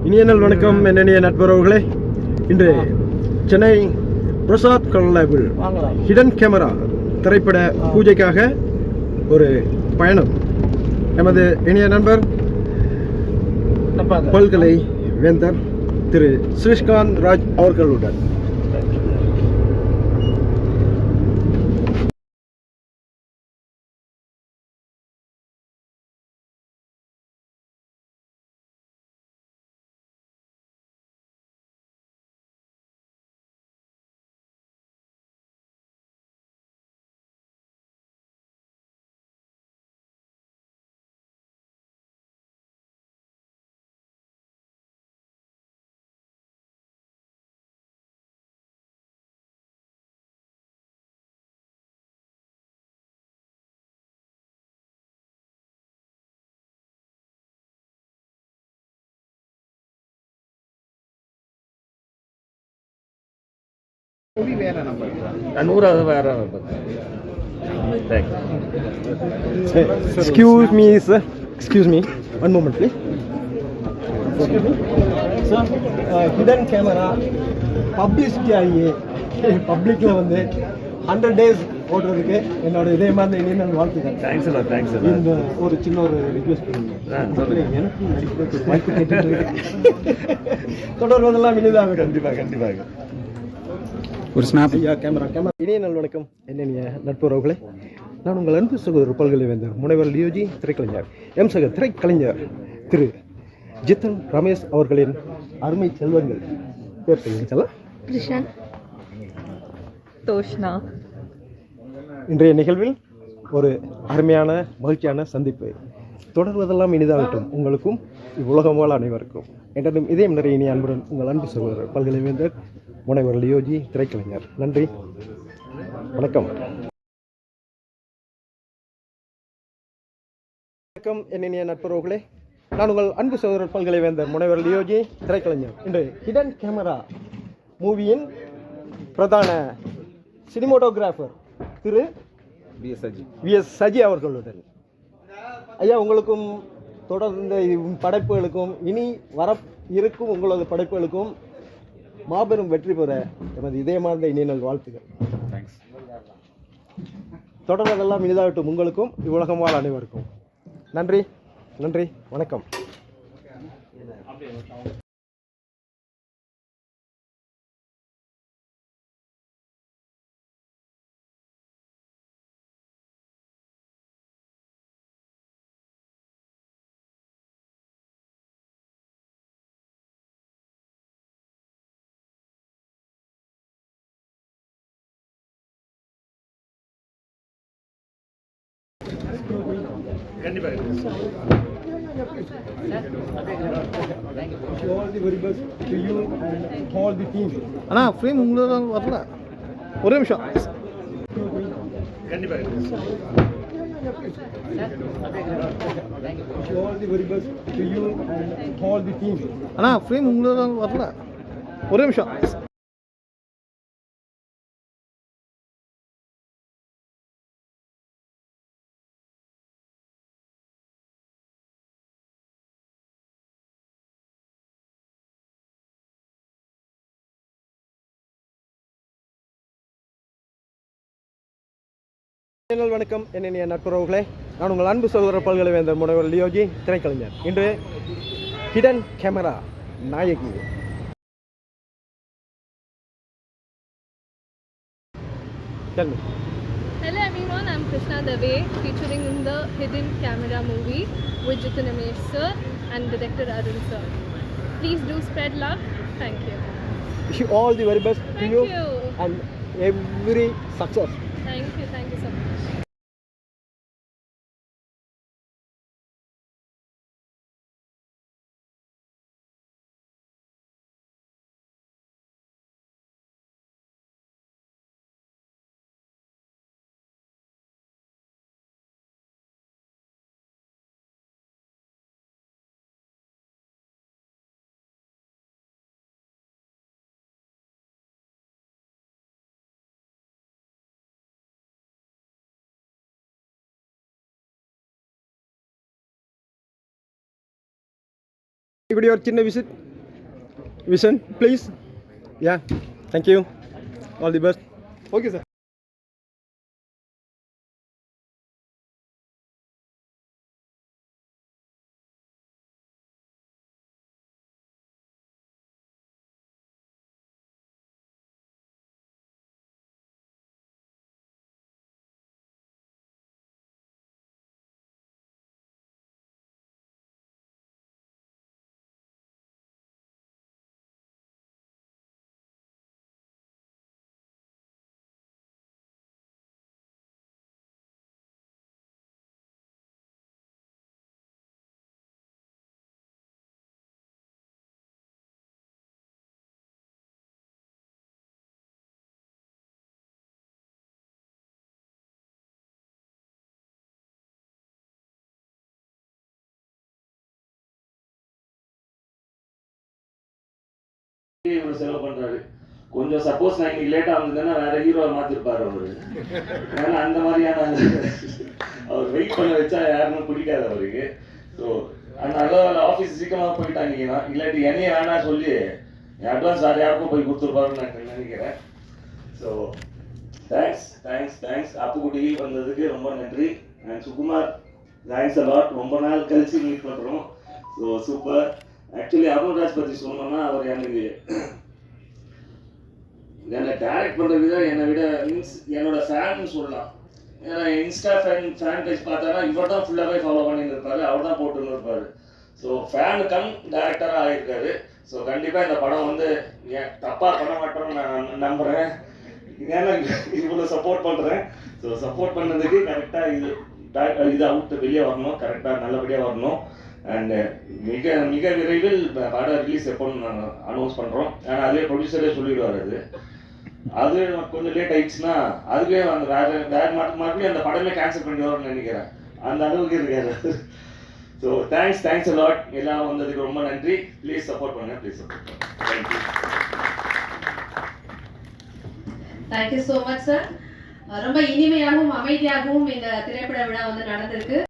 இனிய நாள் வணக்கம் என்னென்ன நட்புறவுகளே. இன்று சென்னை பிரசாத் கல்லாவில் ஹிடன் கேமரா திரைப்பட பூஜைக்காக ஒரு பயணம். எமது இனிய நண்பர் பல்கலை வேந்தர் திரு ஸ்ரீகாந்த் ராஜ் அவர்களுடன் Excuse me, one moment please. Sir, hidden camera publicity ஆகி பப்ளிக்கில் வந்து 100 days ஓடுறதுக்கு என்னோட இதே மாதிரி இனிய வாழ்த்துக்கள். தேங்க்ஸ். இந்த ஒரு சின்ன ஒரு ரிக்வெஸ்ட் பண்ணுங்க. எனக்கு நடிக்கிறதுக்கு வாய்ப்பு கேட்டு தொடர்வதெல்லாம் இனிதாக. கண்டிப்பாக ஒரு ஸ்னாப். கேமரா. இனிய நாள் வணக்கம் என்னென்ன நட்புறவுகளே. நான் உங்கள் அன்பு சகோதரர் பல்கலை வேந்தர் முனைவர் லியோஜி திரைக்கலைஞர் சக திரைக்கலைஞர் திரு ஜித்தன் ரமேஷ் அவர்களின் அருமை செல்வங்கள். பேர் சொல்லுங்க. கிருஷ்ணன் தோஷ்னா. இன்றைய நிகழ்வில் ஒரு அருமையான மகிழ்ச்சியான சந்திப்பு. தொடர்வதெல்லாம் இனிதாகட்டும் உங்களுக்கும் இவ்வுலகம் வாழ் அனைவருக்கும். என்றும் இதயம் நிறைய இனிய அன்புடன் உங்கள் அன்பு சகோதரர் பல்கலை வேந்தர் முனைவர் லியோஜி திரைக்கலைஞர். நன்றி, வணக்கம். வணக்கம் என்னென்ன நட்புறவுகளே. நான் உங்கள் அன்பு சகோதரர் பல்கலை வேந்தர் முனைவர் லியோஜி திரைக்கலைஞர். இன்று ஹிடன் கேமரா மூவியின் பிரதான சினிமோட்டோகிராஃபர் திரு விஎஸ் சஜி அவர்களுடன். ஐயா, உங்களுக்கும் தொடர்ந்த படைப்புகளுக்கும் இனி வர இருக்கும் உங்களது படைப்புகளுக்கும் மாபெரும் வெற்றி பெற எமது இதயமார்ந்த இனிய நாள் வாழ்த்துக்கள். தொடர்வதெல்லாம் இனிதாகட்டும் உங்களுக்கும் இவ்வுலகம் வாழ் அனைவருக்கும். நன்றி, வணக்கம். அண்ணா ஃப்ரேம் உங்களோட வரல, ஒரே நிமிஷம். அண்ணா ஃப்ரேம் உங்களோட வரல, ஒரே நிமிஷம். வணக்கம் என்னென்ன நட்புறவுகளே. நான் உங்கள் அன்பு சகோதரர் பல்கலை வேந்தர் முனைவர் லியோஜி திரைக்கலைஞர். இன்று ஹிடன் கேமரா நாயகி. Hello everyone, I'm Krishna Dave, featuring in the Hidden Camera movie with Jiten Ramesh sir and director Arun sir. Please do spread love. Thank you. Wish you all the very best to you and every success. Thank you so much. இப்படி ஒரு சின்ன visit Vision, please. Yeah, thank you. All the best. Okay, sir. இவ்வளவு செலவு பண்றாரு. கொஞ்சம் suppose நான் இன்னைக்கு லேட்டா வந்ததுன்னா வேற ஹீரோ மாத்திருப்பாரு அவரு. ஏன்னா அந்த மாதிரியான அவர் வெயிட் பண்ண வச்சா யாருக்கும் பிடிக்காது அவருக்கு. ஸோ அதனால ஆஃபீஸ் சீக்கிரமா போயிட்டாங்கன்னா இல்லாட்டி என்னைய வேணா சொல்லி அட்வான்ஸ் வேற யாருக்கும் போய் கொடுத்துருப்பாருன்னு நான் நினைக்கிறேன். ஸோ தேங்க்ஸ் அப்புக்குட்டி வந்ததுக்கு ரொம்ப நன்றி. And Sukumar thanks a lot. ரொம்ப நாள் கழிச்சு மீட் பண்ணுறோம். So super. ஆக்சுவலி அருண்ராஜ் பற்றி சொல்லணும்னா அவர் என்னை டைரக்ட் பண்ணுறது தான் என்னை விட என்னோட ஃபேன்னு சொல்லலாம். ஏன்னா இன்ஸ்டா ஃபேன் பேஜ் பார்த்தானா இவர் தான் ஃபுல்லாகவே ஃபாலோ பண்ணிட்டு இருப்பாரு, அவர் தான் போட்டுன்னு இருப்பாரு. ஸோ ஃபேனு கம் டேரக்டராக ஆகியிருக்காரு. ஸோ கண்டிப்பாக இந்த படம் வந்து தப்பாக பண்ண மாட்டோம்னு நான் நம்புகிறேன். ஏன்னா இவ்வளோ சப்போர்ட் பண்ணுறேன். ஸோ சப்போர்ட் பண்ணதுக்கு கரெக்டாக இது அவுட் வெளியே வரணும், கரெக்டாக நல்லபடியாக வரணும். அண்ட் மிக விரைவில் படம் ரிலீஸ் எப்போன்னு நாங்கள் அனௌன்ஸ் பண்ணுறோம். ஏன்னா அதே ப்ரொடியூசரே சொல்லிடுவார். அது கொஞ்சம் லேட் ஆயிடுச்சுன்னா அதுவே அந்த வேற மறுபடியும் அந்த படமே கேன்சல் பண்ணி வரும்னு நினைக்கிறேன். அந்த அளவுக்கு இருக்காரு. So thanks a lot. எல்லாம் வந்ததுக்கு ரொம்ப நன்றி. ப்ளீஸ் சப்போர்ட் பண்ணுங்க, ப்ளீஸ் சப்போர்ட் பண்ணுங்க. Thank you. Thank you so much sir. ரொம்ப இனிமையாகவும் அமைதியாகவும் இந்த திரைப்பட விழா வந்து நடந்திருக்கு.